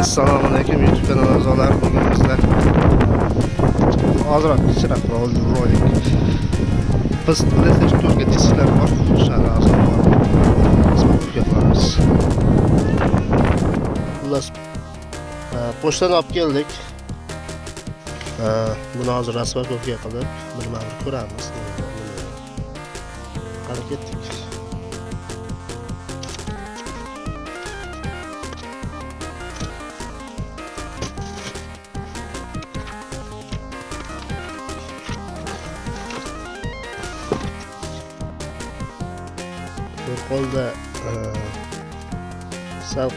Assalomu alaykum YouTube kanali a'zolari. Bugun bizlar ozroq kichikroq rolik. Biz PlayStation 4 ga disklar bor, o'shani asosan bor. Biz xullas pochtadan olib keldik. Buni hozir raspakovka qilib, bir ko'ramiz. Qani ketdik. Bu qo'lda sal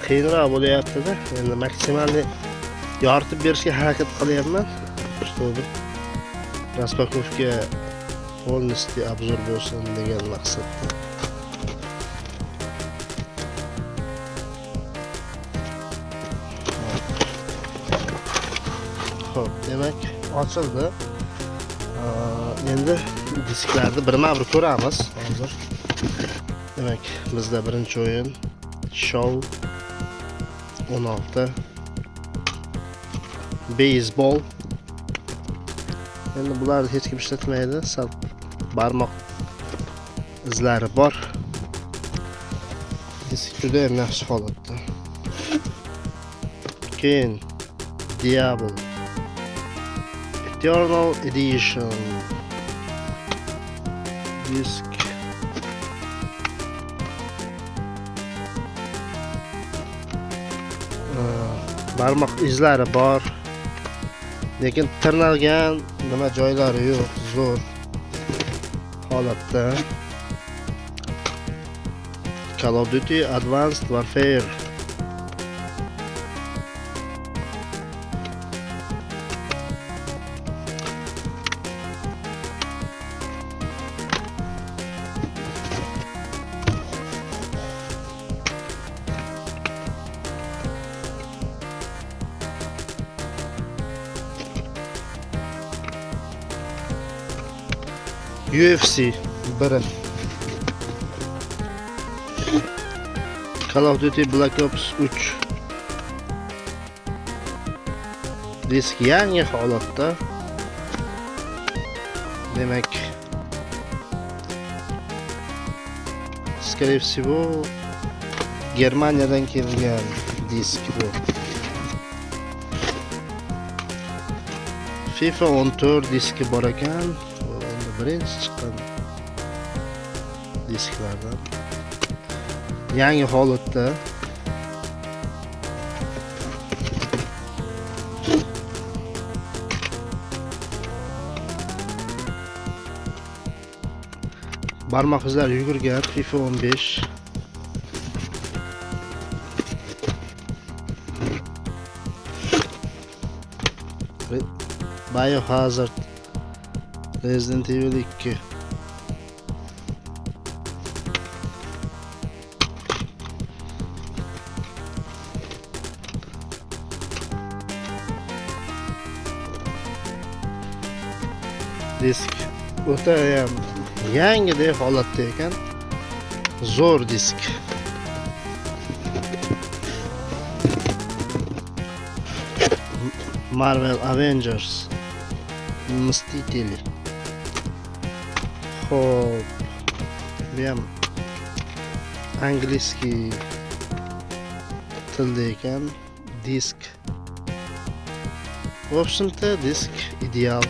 qiyinroq bo'layapti-da. Endi maksimalni yoritib berishga harakat qilyapman. Чтобы распаковка полностью обзор bo'lsin degan maqsadda. Xo'p, demak, ochildi. Endi disklarni birma-bir ko'ramiz hozir. Demak, bizda birinchi o'yin Show 16 Baseball. Endi bularni hech kim ishlatmaydi, sal barmoq izlari bor. Disk juda ham yaxshi holatda. Keyin Diablo Eternal Edition disk. Barmoq izlari bor, lekin tirnalgan nima joylari yo'q, zo'r holatda. Call of Duty Advanced Warfare. UFC 1. Call of Duty Black Ops 3. Disk yangi holatda. Demak, скорее всего Germaniyadan kelgan disk bu. FIFA 14 diski bor ekan. Birinchi chiqqan disklardan yangi holatda. Barmoq izlari yugurgan. FIFA 15. Biohazard Resident Evil 2. Disk o'ta ham yangidek holatda ekan. Zo'r disk. Marvel Avengers Mstители. Xo'p, bu ham angliskiy tilda ekan. Disk. В общем-то, disk ideal.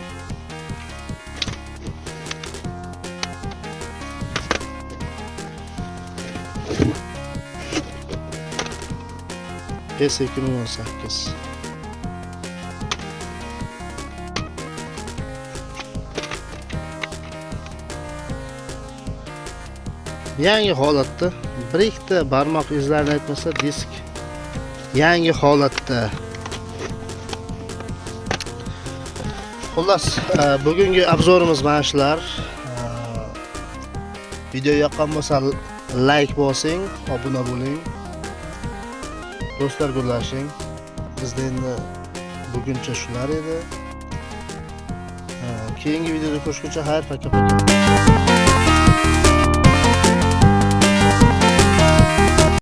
PES 2018. Yangi holatda. Bir ikkita barmoq izlarini aytmasa, disk yangi holatda. Xullas, bugungi obzorimiz mana shular. Video yoqqan bo'lsa, like bosing, obuna bo'ling. Do'stlar birlashing. Bizda endi buguncha shular edi. Keyingi videoda ko'rishguncha xayr, paka.